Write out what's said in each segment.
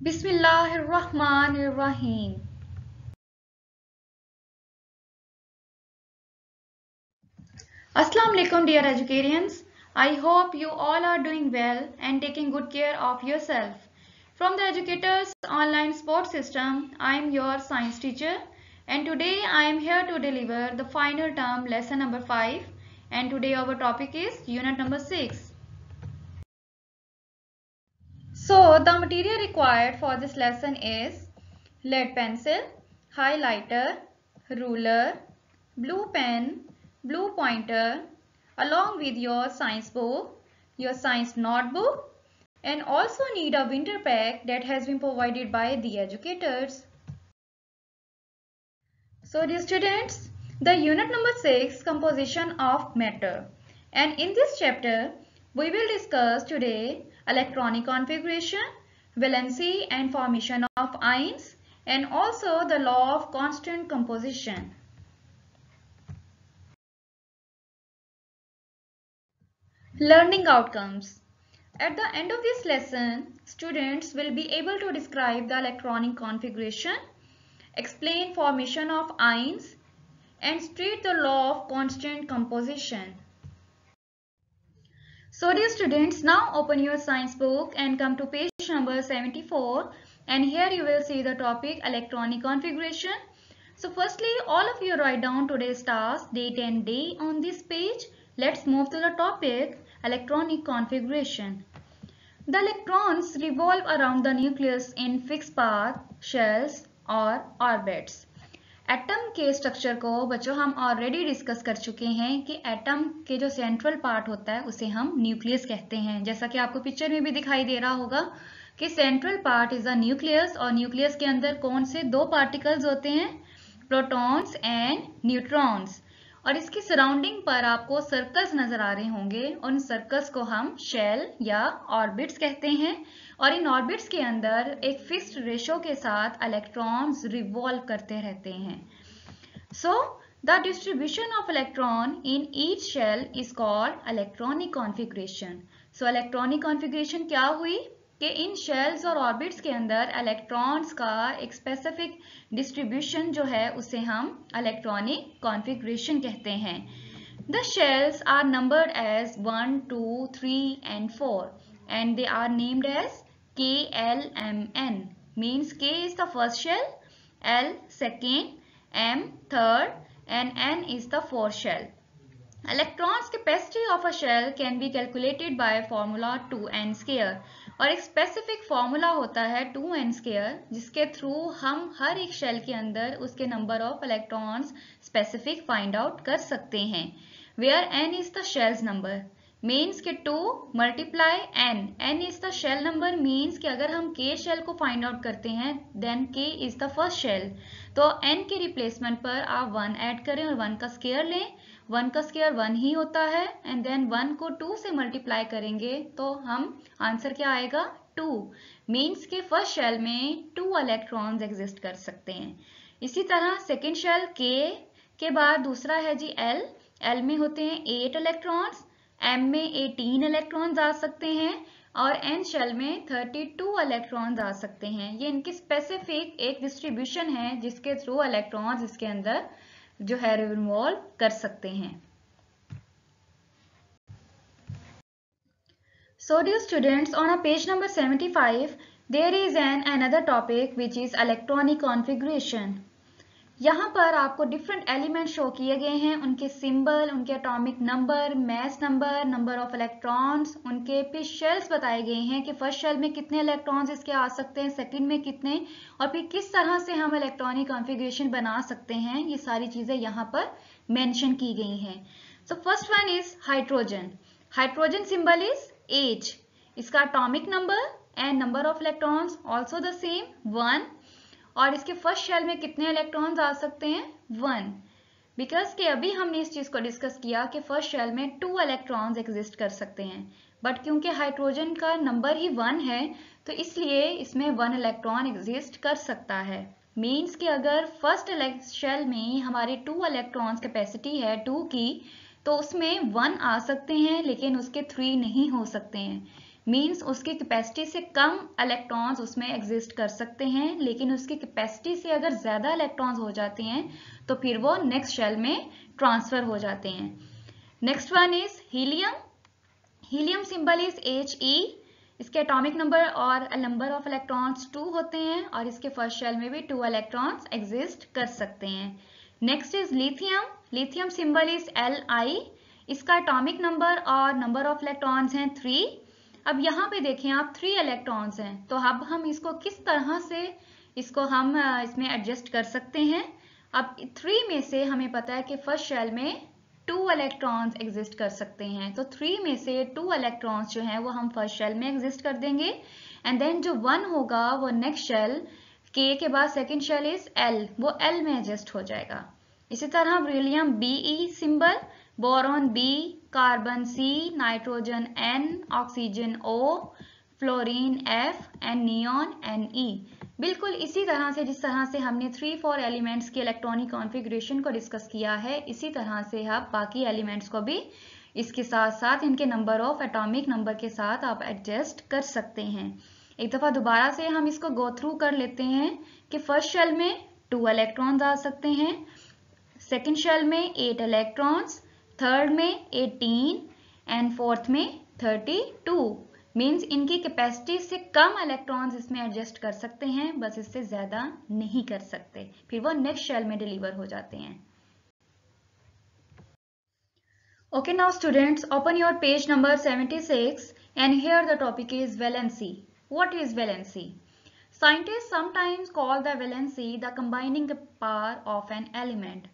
Bismillahirrahmanirrahim. Assalamu alaikum dear educarians. I hope you all are doing well and taking good care of yourself. From the Educators Online Support System, I am your science teacher and today I am here to deliver the final term lesson number 5 and today our topic is unit number 6. So the material required for this lesson is lead pencil, highlighter, ruler, blue pen, blue pointer, along with your science book, your science notebook, and also need a winter pack that has been provided by the educators. So dear students, the unit number 6, composition of matter, and in this chapter we will discuss today electronic configuration, valency and formation of ions, and also the law of constant composition. Learning outcomes. At the end of this lesson, students will be able to describe the electronic configuration, explain formation of ions, and state the law of constant composition. So dear students, now open your science book and come to page number 74, and here you will see the topic electronic configuration. So firstly, all of you write down today's task, date and day on this page. Let's move to the topic electronic configuration. The electrons revolve around the nucleus in fixed path, shells or orbits. Atom के structure को बच्चों हम already discuss कर चुके हैं कि atom के जो सेंट्रल पार्ट होता है उसे हम न्यूक्लियस कहते हैं। जैसा कि आपको पिक्चर में भी दिखाई दे रहा होगा कि central part is the nucleus और न्यूक्लियस के अंदर कौन से दो पार्टिकल्स होते हैं, प्रोटॉन्स एंड न्यूट्रॉन्स। और इसकी सराउंडिंग पर आपको सर्कल्स नजर आ रहे होंगे, उन सर्कल्स को हम शेल या ऑर्बिट्स कहते हैं और इन ऑर्बिट्स के अंदर एक फिक्स्ड रेशो के साथ इलेक्ट्रॉन्स रिवॉल्व करते रहते हैं। So the distribution of electron in each shell is called electronic configuration. So electronic configuration क्या हुई कि इन शेल्स और ऑर्बिट्स के अंदर इलेक्ट्रॉन्स का एक स्पेसिफिक डिस्ट्रीब्यूशन जो है उसे हम इलेक्ट्रॉनिक कॉन्फिगरेशन कहते हैं। The shells are numbered as 1, 2, 3 and 4 and they are named as K, L, M, N. Means K is the first shell, L second, M third and N is the fourth shell. Electrons capacity of a shell can be calculated by formula 2n square और एक specific formula होता है 2n square जिसके through हम हर एक shell के अंदर उसके number of electrons specific find out कर सकते हैं। Where n is the shells number means के 2 multiply n is the shell number means कि अगर हम k शेल को फाइंड आउट करते हैं then k is the first shell, तो n के रिप्लेसमेंट पर आप 1 ऐड करें और 1 का स्क्वायर लें। 1 का स्क्वायर 1 ही होता है एंड देन 1 को 2 से मल्टीप्लाई करेंगे तो हम आंसर क्या आएगा 2। मीन्स के फर्स्ट शेल में 2 इलेक्ट्रॉन्स एग्जिस्ट कर सकते हैं। इसी तरह सेकेंड शेल के बाद दूसरा है जी L में होते हैं 8 इलेक्ट्रॉन्स, M में 18 इलेक्ट्रॉन्स आ सकते हैं और N शेल में 32 इलेक्ट्रॉन्स आ सकते हैं। ये इनकी स्पेसिफिक एक डिस्ट्रीब्यूशन है जिसके थ्रू इलेक्ट्रॉन्स इसके अंदर जो है रिवॉल्व कर सकते हैं। So dear students, on a page number 75 there is another topic which is electronic configuration. यहाँ पर आपको डिफरेंट एलिमेंट शो किए गए हैं, उनके सिंबल, उनके atomic number, mass number, number of electrons, उनके फिर शेल्स बताए गए हैं कि फर्स्ट शेल में कितने इलेक्ट्रॉन्स इसके आ सकते हैं, सेकंड में कितने, और फिर किस तरह से हम इलेक्ट्रॉनिक कॉन्फ़िगरेशन बना सकते हैं। ये सारी चीजें यहाँ पर मेंशन की गई हैं। So first one is hydrogen. Hydrogen symbol is H, इसका atomic number and number of electrons also the same 1, और इसके फर्स्ट शेल में कितने इलेक्ट्रॉन्स आ सकते हैं 1, बिकॉज कि अभी हमने इस चीज को डिस्कस किया कि फर्स्ट शेल में 2 इलेक्ट्रॉन्स एग्जिस्ट कर सकते हैं, बट क्योंकि हाइड्रोजन का नंबर ही 1 है तो इसलिए इसमें 1 इलेक्ट्रॉन एग्जिस्ट कर सकता है। मीन्स कि अगर फर्स्ट शेल में हमारी 2 इलेक्ट्रॉन्स कैपेसिटी है 2 की तो उसमें 1 आ सकते हैं लेकिन उसके 3 नहीं हो सकते हैं। मीन्स उसकी कैपेसिटी से कम इलेक्ट्रॉन्स उसमें एग्जिस्ट कर सकते हैं, लेकिन उसकी कैपेसिटी से अगर ज़्यादा इलेक्ट्रॉन्स हो जाते हैं तो फिर वो नेक्स्ट शेल में ट्रांसफर हो जाते हैं। Next one is helium. Helium symbol is He। इसके एटॉमिक नंबर और नंबर ऑफ इलेक्ट्रॉन्स 2 होते हैं और इसके फर्स्ट शेल में भी 2 इलेक्ट्रॉन्स एग्जिस्ट कर सकते हैं। Next is lithium. Lithium symbol is Li। इसका एटॉमिक नंबर और नंबर ऑफ इलेक्ट्रॉन्स हैं 3। अब यहाँ पे देखें आप 3 इलेक्ट्रॉन्स हैं, तो अब हम इसको किस तरह से हम इसमें एडजस्ट कर सकते हैं। अब 3 में से हमें पता है कि फर्स्ट शेल में 2 इलेक्ट्रॉन्स एग्जिस्ट कर सकते हैं, तो 3 में से 2 इलेक्ट्रॉन्स जो हैं वो हम फर्स्ट शेल में एग्जिस्ट कर देंगे, एंड देन जो 1 होगा वो नेक्स्ट शेल K के बाद सेकेंड शेल इज L, वो L में एडजस्ट हो जाएगा। इसी तरह beryllium Be symbol, boron B, carbon C, nitrogen N, oxygen O, fluorine F and neon Ne। बिल्कुल इसी तरह से जिस तरह से हमने 3-4 एलिमेंट्स के इलेक्ट्रॉनिक कॉन्फ़िगरेशन को डिस्कस किया है, इसी तरह से आप बाकी एलिमेंट्स को भी इसके साथ साथ इनके नंबर ऑफ एटॉमिक नंबर के साथ आप एडजस्ट कर सकते हैं। एक दफ़ा दोबारा से हम इसको गो थ्रू कर लेते हैं कि फर्स्ट शेल में 2 इलेक्ट्रॉन्स आ सकते हैं, सेकेंड शेल में 8 इलेक्ट्रॉन्स, थर्ड में 18 एंड फोर्थ में 32। मीन्स इनकी कैपेसिटी से कम इलेक्ट्रॉन्स इसमें एडजस्ट कर सकते हैं, बस इससे ज्यादा नहीं कर सकते, फिर वो नेक्स्ट शेल में डिलीवर हो जाते हैं। Okay, now students open your page number 76 and here the topic is valency. What is valency? Scientists sometimes call the valency the combining power of an element।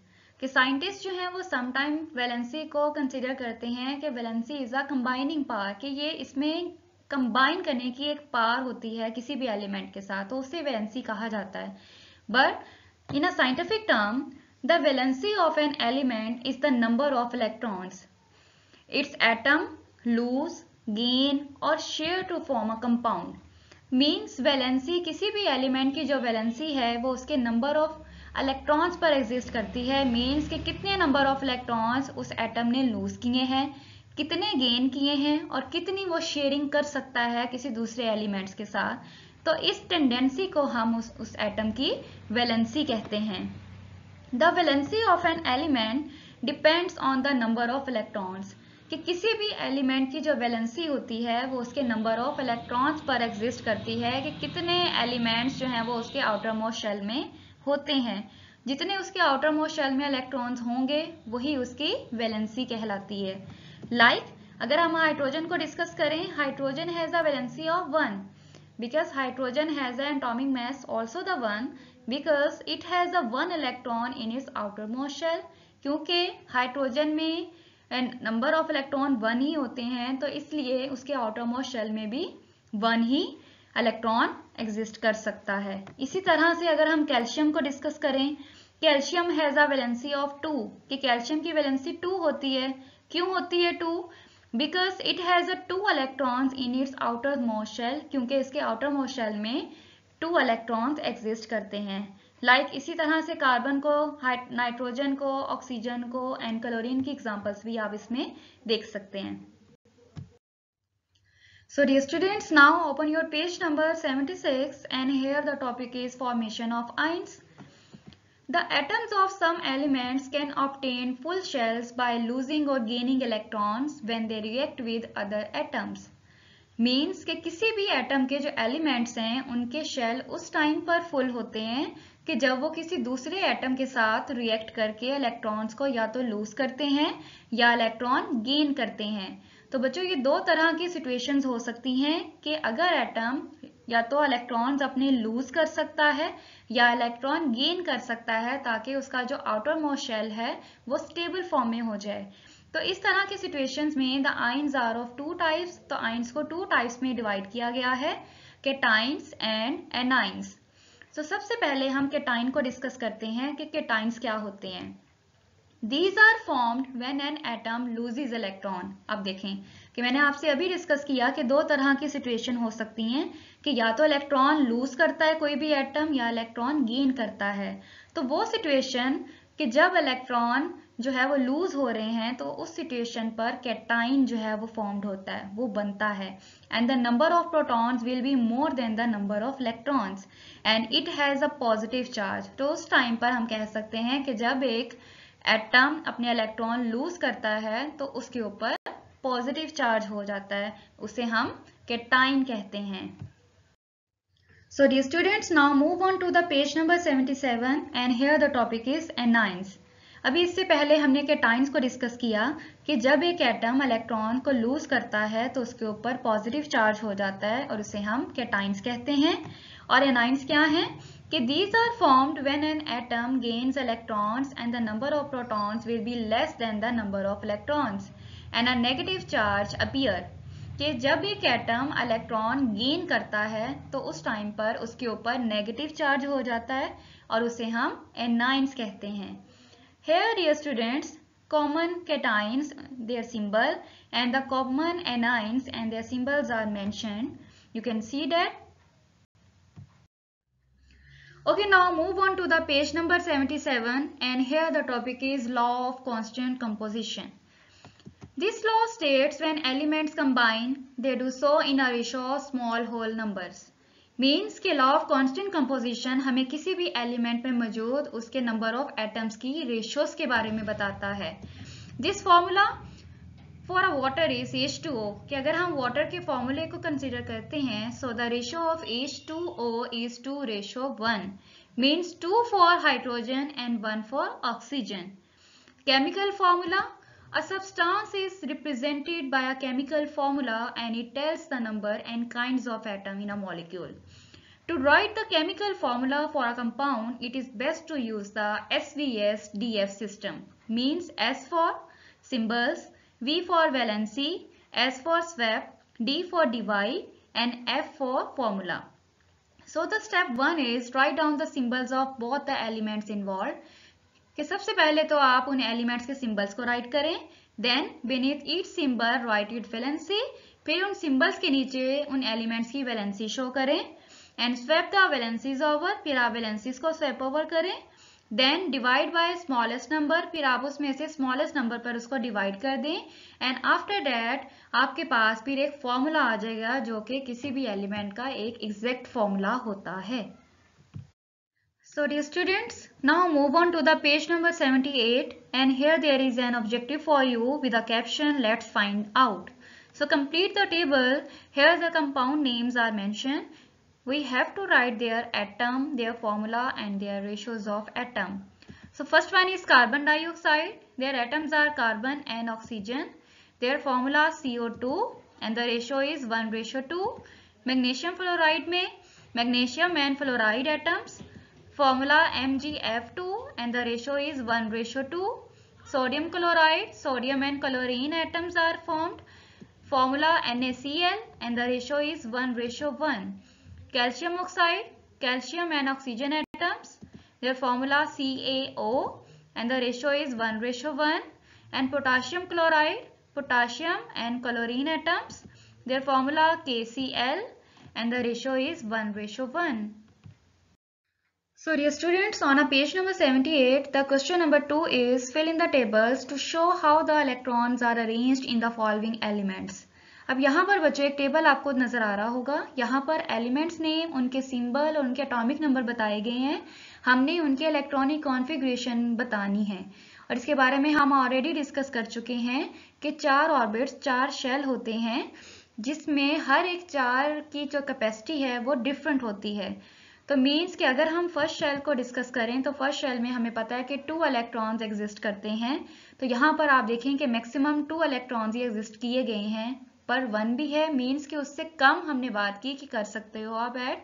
कि साइंटिस्ट जो हैं वो sometime valency को consider करते हैं कि valency is a combining power, कि ये इसमें कंबाइन करने की एक पावर होती है किसी भी एलिमेंट के साथ, तो उसे वैलेंसी कहा जाता है। But in a scientific term the valency of an element is the number of electrons its atom lose gain or share to form a compound. Means valency किसी भी एलिमेंट की जो वैलेंसी है वो उसके नंबर ऑफ इलेक्ट्रॉन्स पर exist करती है। मीन्स कि कितने नंबर ऑफ इलेक्ट्रॉन्स उस एटम ने लूज किए हैं, कितने गेन किए हैं और कितनी वो शेयरिंग कर सकता है किसी दूसरे एलिमेंट्स के साथ। तो इस टेंडेंसी को हम उस एटम की वैलेंसी कहते हैं। The valency of an element depends on the number of electrons, कि किसी भी एलिमेंट की जो वैलेंसी होती है वो उसके नंबर ऑफ इलेक्ट्रॉन्स पर एग्जिस्ट करती है, कि कितने एलिमेंट्स जो हैं वो उसके आउटर मोस्ट शेल में होते हैं। जितने उसके आउटर मोस्ट शेल में इलेक्ट्रॉन्स होंगे वही उसकी वैलेंसी कहलाती है। अगर हम हाइड्रोजन को डिस्कस करें, hydrogen has a valency of 1 because hydrogen has a atomic mass also the 1 because it has a 1 electron in its outer most shell. क्योंकि हाइड्रोजन में नंबर ऑफ इलेक्ट्रॉन 1 ही होते हैं, तो इसलिए उसके आउटर मोस्ट शेल में भी 1 ही इलेक्ट्रॉन एग्जिस्ट कर सकता है। इसी तरह से अगर हम कैल्शियम को डिस्कस करें, calcium has a valency of 2, कि कैल्शियम की वैलेंसी 2 होती है। क्यों होती है 2? Because it has a 2 electrons in its outer most shell, क्योंकि इसके आउटर मोस्ट शेल में 2 इलेक्ट्रॉन्स एग्जिस्ट करते हैं। इसी तरह से कार्बन को, नाइट्रोजन को, ऑक्सीजन को एंड क्लोरीन की एग्जांपल्स भी आप इसमें देख सकते हैं। So dear students, now open your page number 76 and here the topic is formation of ions. The atoms of some elements can obtain full shells by losing or gaining electrons when they react with other atoms. Means कि किसी भी atom के जो elements हैं उनके shell उस time पर full होते हैं कि जब वो किसी दूसरे एटम के साथ रिएक्ट करके इलेक्ट्रॉन्स को या तो लूज करते हैं या इलेक्ट्रॉन गेन करते हैं। तो बच्चों ये 2 तरह की सिचुएशंस हो सकती हैं कि अगर एटम या तो इलेक्ट्रॉन्स अपने लूज कर सकता है या इलेक्ट्रॉन गेन कर सकता है, ताकि उसका जो आउटर मोस्ट शेल है वो स्टेबल फॉर्म में हो जाए। तो इस तरह की सिचुएशंस में the ions are of 2 types. तो आयंस को 2 टाइप्स में डिवाइड किया गया है, केटाइंस एंड एनाइंस। तो सबसे पहले हम केटाइन को डिस्कस करते हैं कि केटाइंस क्या होते हैं। These are formed when an atom loses electron। अब देखें कि मैंने आपसे अभी डिस्कस किया कि 2 तरह की सिचुएशन हो सकती हैं, कि या तो इलेक्ट्रॉन लूज करता है कोई भी एटम या इलेक्ट्रॉन गेन करता है। तो वो सिचुएशन कि जब इलेक्ट्रॉन जो है वो लूज हो रहे हैं तो उस सिचुएशन पर कैटाइन जो है वो फॉर्म्ड होता है, वो बनता है। And the number of protons will be more than the number of electrons and it has a positive charge. तो उस टाइम पर हम कह सकते हैं कि जब एक एटम अपने इलेक्ट्रॉन लूज करता है तो उसके ऊपर पॉजिटिव चार्ज हो जाता है, उसे हम कैटाइन कहते हैं। So dear students, now move on to the page number 77 and here the topic is anions. अभी इससे पहले हमने कैटाइंस को डिस्कस किया कि जब एक एटम इलेक्ट्रॉन को लूज करता है तो उसके ऊपर पॉजिटिव चार्ज हो जाता है और उसे हम कैटाइंस कहते हैं। और एनाइंस क्या हैं कि these are formed when an atom gains electrons and the number of protons will be less than the number of electrons and a negative charge appear। कि जब एक एटम इलेक्ट्रॉन गेन करता है तो उस टाइम पर उसके ऊपर नेगेटिव चार्ज हो जाता है और उसे हम एनाइंस कहते हैं। Here dear students, common cations, their symbol, and the common anions and their symbols are mentioned. You can see that. Okay, now move on to the page number 77 and here the topic is law of constant composition. This law states when elements combine, they do so in a ratio of small whole numbers. Means के law of constant composition हमें किसी भी element में मौजूद उसके number of atoms की ratios के बारे में बताता है। This formula for a water is H2O कि अगर हम वाटर के फॉर्मूले को कंसीडर करते हैं so the ratio of H2O is 2:1 means 2 for hydrogen and 1 for oxygen. Chemical formula, a substance is represented by a chemical formula and it tells the number and kinds of atom in a molecule. To write the chemical formula for a compound, it is best to use the SVS-DF system. Means S for symbols, V for valency, S for swap, D for divide and F for formula. So the step 1 is write down the symbols of both the elements involved. कि सबसे पहले तो आप उन elements के symbols को write करें, then beneath each symbol write it valency, फिर उन सिंबल्स के नीचे उन एलिमेंट्स की वैलेंसी शो करें and swap the valencies over, फिर आप वैलेंसीज को स्वैप ओवर करें, then divide by smallest number, फिर आप उसमें से स्मॉलेस्ट नंबर पर उसको डिवाइड कर दें एंड आफ्टर दैट आपके पास फिर एक फॉर्मूला आ जाएगा जो कि किसी भी एलिमेंट का एक एग्जैक्ट फॉर्मूला होता है। So dear students, now move on to the page number 78 and here there is an objective for you with a caption let's find out. So complete the table. Here the compound names are mentioned. We have to write their atom, their formula and their ratios of atom. So first one is carbon dioxide. Their atoms are carbon and oxygen. Their formula CO2 and the ratio is 1:2. Magnesium fluoride में magnesium and fluoride atoms. Formula MgF2 and the ratio is 1:2. Sodium chloride, sodium and chlorine atoms are formed. Formula NaCl and the ratio is 1:1. Calcium oxide, calcium and oxygen atoms. Their formula CaO and the ratio is 1:1. And potassium chloride, potassium and chlorine atoms. Their formula KCl and the ratio is 1:1. So dear students, on a page number 78, the question number 2 is fill in the tables to show how the electrons are arranged in the following elements. अब यहाँ पर बच्चों एक table आपको नजर आ रहा होगा। यहाँ पर एलिमेंट्स नेम, उनके सिंबल और उनके एटॉमिक नंबर बताए गए हैं। हमने उनके इलेक्ट्रॉनिक कॉन्फ़िगरेशन बतानी है और इसके बारे में हम ऑलरेडी डिस्कस कर चुके हैं कि 4 ऑर्बिट्स, 4 शेल होते हैं जिसमें हर एक 4 की जो कैपेसिटी है वो डिफरेंट होती है। तो मीन्स कि अगर हम फर्स्ट शेल को डिस्कस करें तो फर्स्ट शेल में हमें पता है कि 2 इलेक्ट्रॉन्स एग्जिस्ट करते हैं। तो यहाँ पर आप देखें कि मैक्सिमम 2 इलेक्ट्रॉन्स ही एग्जिस्ट किए गए हैं, पर 1 भी है। मीन्स कि उससे कम हमने बात की कि कर सकते हो आप ऐड,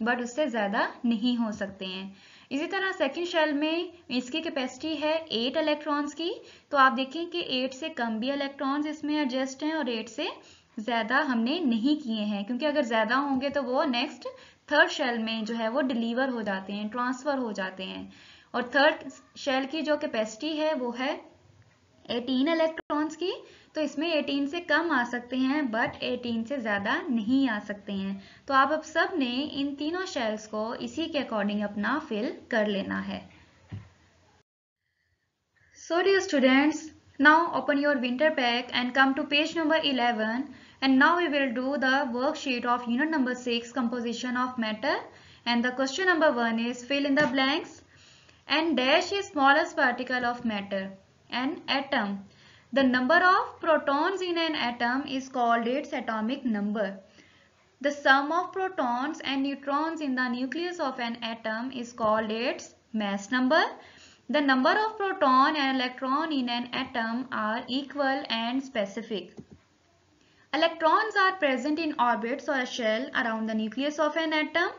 बट उससे ज़्यादा नहीं हो सकते हैं। इसी तरह सेकेंड शेल में इसकी कैपेसिटी है 8 इलेक्ट्रॉन्स की। तो आप देखें कि 8 से कम भी इलेक्ट्रॉन्स इसमें एडजस्ट हैं और 8 से ज़्यादा हमने नहीं किए हैं, क्योंकि अगर ज़्यादा होंगे तो वो नेक्स्ट थर्ड शेल में जो है वो डिलीवर हो जाते हैं, ट्रांसफर हो जाते हैं। और थर्ड शेल की जो कैपेसिटी है वो है 18 इलेक्ट्रॉन्स की। तो इसमें 18 से कम आ सकते हैं बट 18 से ज़्यादा नहीं आ सकते हैं। तो आप अब सब ने इन तीनों शेल्स को इसी के अकॉर्डिंग अपना फिल कर लेना है। So dear students, now open your winter pack and come to page number 11, and now we will do the worksheet of unit number 6, composition of matter, and the question number 1 is fill in the blanks. And dash is smallest particle of matter. An atom. The number of protons in an atom is called its atomic number. The sum of protons and neutrons in the nucleus of an atom is called its mass number. The number of proton and electron in an atom are equal and specific. Electrons are present in orbits or a shell around the nucleus of an atom.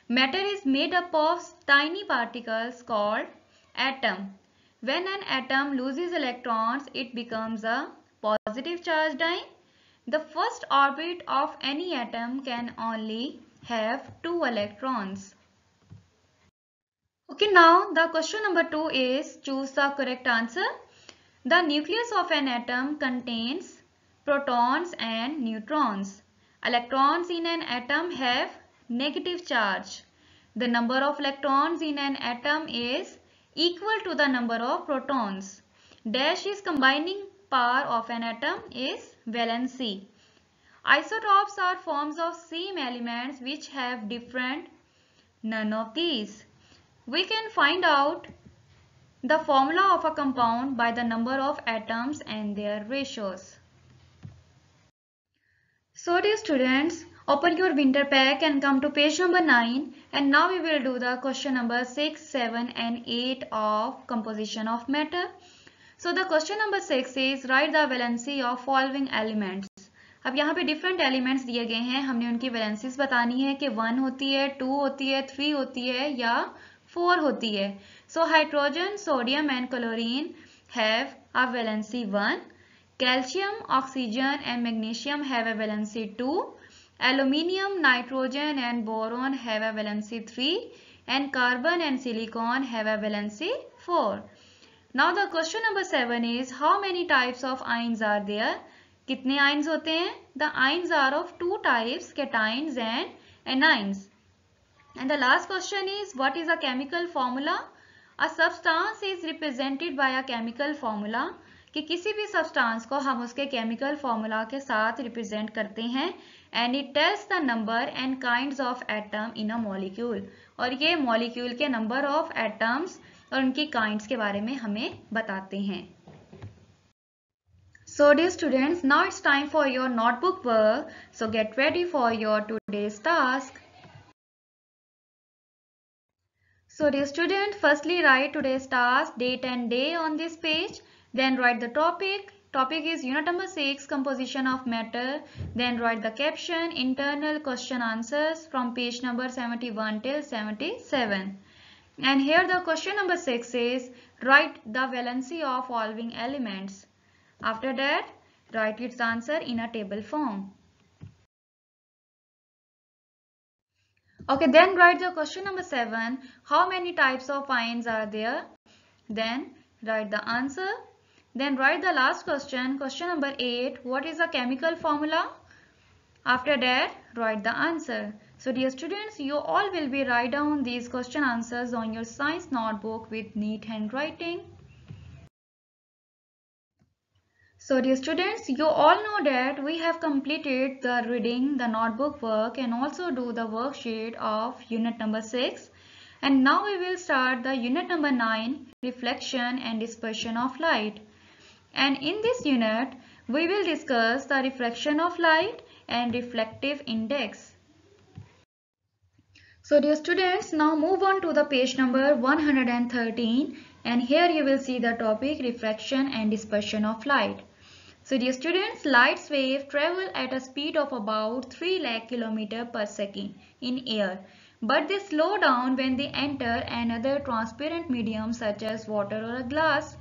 Matter is made up of tiny particles called atom. When an atom loses electrons, it becomes a positive charged ion. The first orbit of any atom can only have 2 electrons. Okay, now the question number 2 is choose the correct answer. The nucleus of an atom contains protons and neutrons. Electrons in an atom have negative charge. The number of electrons in an atom is equal to the number of protons. Dash is combining power of an atom is valency. Isotopes are forms of same elements which have different none of these. We can find out the formula of a compound by the number of atoms and their ratios. So dear students, open your winter pack and come to page number 9, and now we will do the question number 6, 7 and 8 of composition of matter. So the question number 6 is write the valency of following elements. अब यहाँ पे different elements दिए गए हैं, हमने उनकी valencies बतानी है कि 1 होती है, 2 होती है, 3 होती है या 4 होती है. So hydrogen, sodium and chlorine have a valency 1. Calcium, oxygen and magnesium have a valency 2. Aluminium, nitrogen and boron have a valency 3. And carbon and silicon have a valency 4. Now the question number 7 is how many types of ions are there? कितने ions होते हैं? The ions are of 2 types, cations and anions. And the last question is what is a chemical formula? A substance is represented by a chemical formula. कि किसी भी substance को हम उसके chemical formula के साथ represent करते हैं. And it tells the number and kinds of atom in a molecule. और ये molecule के number of atoms और उनकी kinds के बारे में हमें बताते हैं. So dear students, now it's time for your notebook work. So get ready for your today's task. So dear student, firstly write today's task, date and day on this page. Then write the topic. Topic is unit number 6, composition of matter. Then write the caption, internal question answers from page number 71 till 77. And here the question number 6 is write the valency of following elements. After that, write its answer in a table form. Okay, then write the question number 7. How many types of ions are there? Then write the answer. Then write the last question, question number 8. What is the chemical formula? After that, write the answer. So dear students, you all will be write down these question answers on your science notebook with neat handwriting. So dear students, you all know that we have completed the reading, the notebook work and also do the worksheet of unit number 6. And now we will start the unit number 9, reflection and dispersion of light. And in this unit, we will discuss the refraction of light and reflective index. So dear students, now move on to the page number 113 and here you will see the topic refraction and dispersion of light. So dear students, light's wave travel at a speed of about 3 lakh km per second in air. But they slow down when they enter another transparent medium such as water or a glass.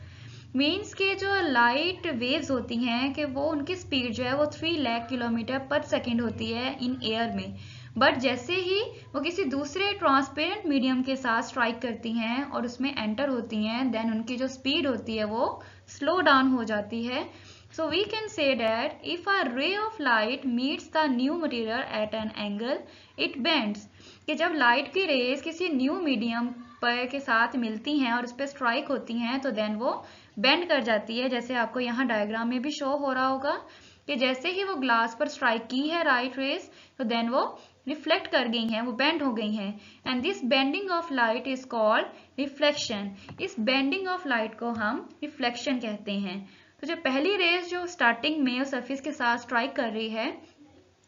Means के जो light waves होती हैं कि वो उनकी speed जो है वो 3 लाख किलोमीटर पर सेकेंड होती है इन एयर में. बट जैसे ही वो किसी दूसरे ट्रांसपेरेंट मीडियम के साथ स्ट्राइक करती हैं और उसमें एंटर होती हैं, देन उनकी जो स्पीड होती है वो स्लो डाउन हो जाती है. So we can say that if a ray of light meets the new material at an angle, it bends. कि जब लाइट की रेज किसी न्यू मीडियम पर के साथ मिलती हैं और उस पर स्ट्राइक होती हैं तो देन वो बेंड कर जाती है, जैसे आपको यहाँ डायग्राम में भी शो हो रहा होगा कि जैसे ही वो ग्लास पर स्ट्राइक की है राइट रेज, तो देन वो रिफ्लेक्ट कर गई हैं, वो बेंड हो गई हैं, and this bending of light is called reflection. इस बेंडिंग ऑफ लाइट को हम रिफ्लेक्शन कहते हैं। तो जो पहली रेज जो स्टार्टिंग में उस सरफेस के साथ स्ट्राइक कर रही है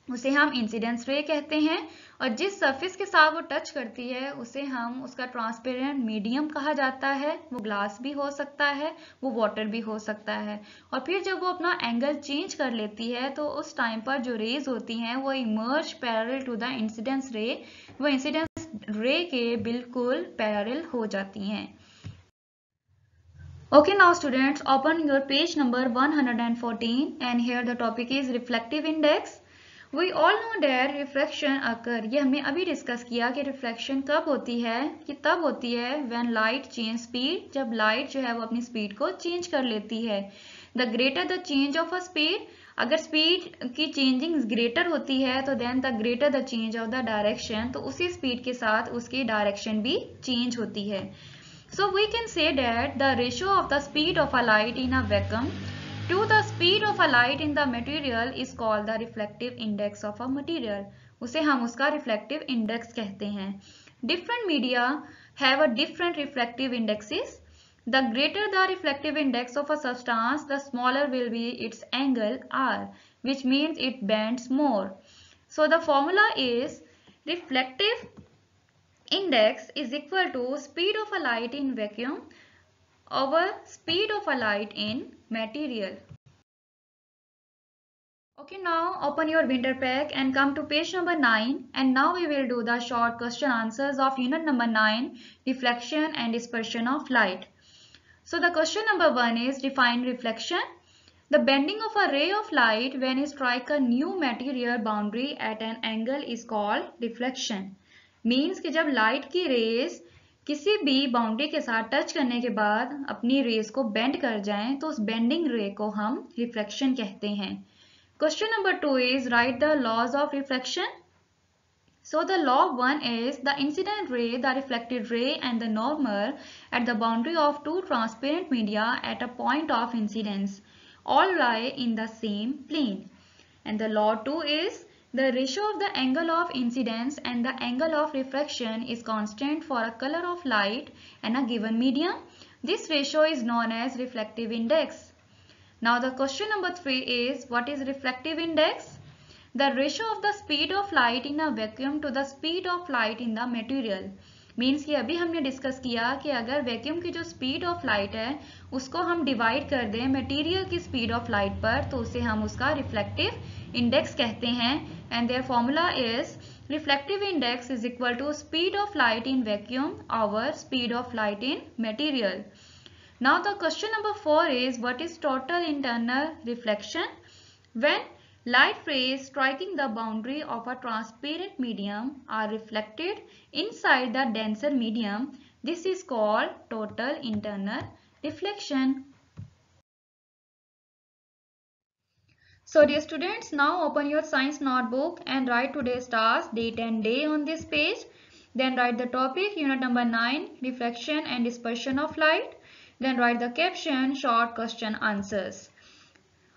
उसे हम इंसिडेंस रे कहते हैं, और जिस सरफेस के साथ वो टच करती है उसे हम उसका ट्रांसपेरेंट मीडियम कहा जाता है। वो ग्लास भी हो सकता है, वो वाटर भी हो सकता है, और फिर जब वो अपना एंगल चेंज कर लेती है तो उस टाइम पर जो रेज होती हैं वो emerge parallel to the incidence ray, वो इंसिडेंस रे के बिल्कुल पैरेलल हो जाती हैं। Okay, now students, open your page number 114 and here the topic is reflective index. We all know that refraction occur. ये हमने अभी डिस्कस किया कि रिफ्लेक्शन कब होती है, कि तब होती है when light change speed, जब लाइट जो है वो अपनी स्पीड को चेंज कर लेती है। The greater the change of a speed, अगर स्पीड की चेंजिंग ग्रेटर होती है तो then the greater the change of the direction, तो उसी स्पीड के साथ उसकी डायरेक्शन भी चेंज होती है। So we can say that the ratio of the speed of a light in a vacuum to the speed of a light in the material is called the reflective index of a material. उसे हम उसका reflective index कहते हैं। Different media have a different reflective indexes. The greater the reflective index of a substance, the smaller will be its angle R, which means it bends more. So the formula is reflective index is equal to speed of a light in vacuum over speed of a light in material. Okay, now open your winter pack and come to page number 9, and now we will do the short question answers of unit number 9, reflection and dispersion of light. So the question number 1 is define reflection. The bending of a ray of light when it strikes a new material boundary at an angle is called reflection. Means कि जब light की race किसी भी boundary के साथ touch करने के बाद अपनी रेस को बेंड कर जाएं तो उस बेंडिंग रे को हम रिफ्लेक्शन कहते हैं। Question number 2 is write the laws of reflection. So the law 1 is the incident ray, the reflected ray and the normal at the boundary of two transparent media at a point of incidence all lie in the same plane. And the law 2 is the ratio of the angle of incidence and the angle of refraction is constant for a color of light and a given medium. This ratio is known as reflective index. Now the question number 3 is what is reflective index? The ratio of the speed of light in a vacuum to the speed of light in the material. Means कि अभी हमने discuss किया कि अगर vacuum की जो speed of light है उसको हम डिवाइड कर दें मटेरियल की स्पीड ऑफ लाइट पर तो उसे हम उसका रिफ्लेक्टिव इंडेक्स कहते हैं। And their formula is reflective index is equal to speed of light in vacuum over speed of light in material. Now the question number 4 is what is total internal reflection? When light rays striking the boundary of a transparent medium are reflected inside the denser medium. This is called total internal reflection. So dear students, now open your science notebook and write today's task, date and day on this page. Then write the topic, unit number 9, reflection and dispersion of light. Then write the caption, short question answers.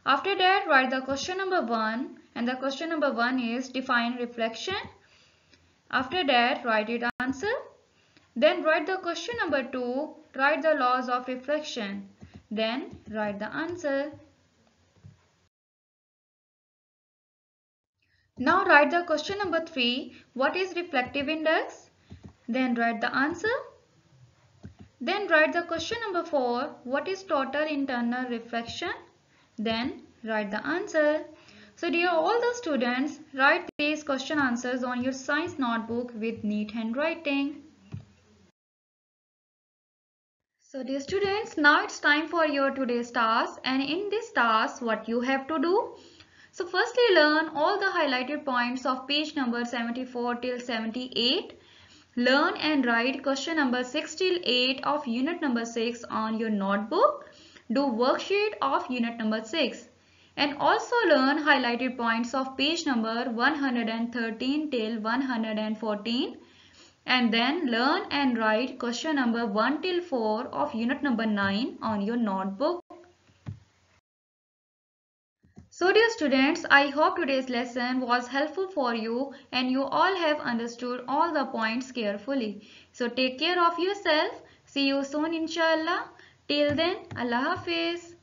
After that, write the question number 1, and the question number 1 is define reflection. After that, write it answer. Then write the question number 2, write the laws of reflection. Then write the answer. Now write the question number 3, what is reflective index? Then write the answer. Then write the question number 4, what is total internal reflection? Then write the answer. So dear all the students, write these question answers on your science notebook with neat handwriting. So dear students, now it's time for your today's task, and in this task what you have to do? So firstly, learn all the highlighted points of page number 74 till 78. Learn and write question number 6 till 8 of unit number 6 on your notebook. Do worksheet of unit number 6 and also learn highlighted points of page number 113 till 114 and then learn and write question number 1 till 4 of unit number 9 on your notebook. So dear students, I hope today's lesson was helpful for you and you all have understood all the points carefully. So take care of yourself. See you soon inshallah. Till then, Allah Hafiz.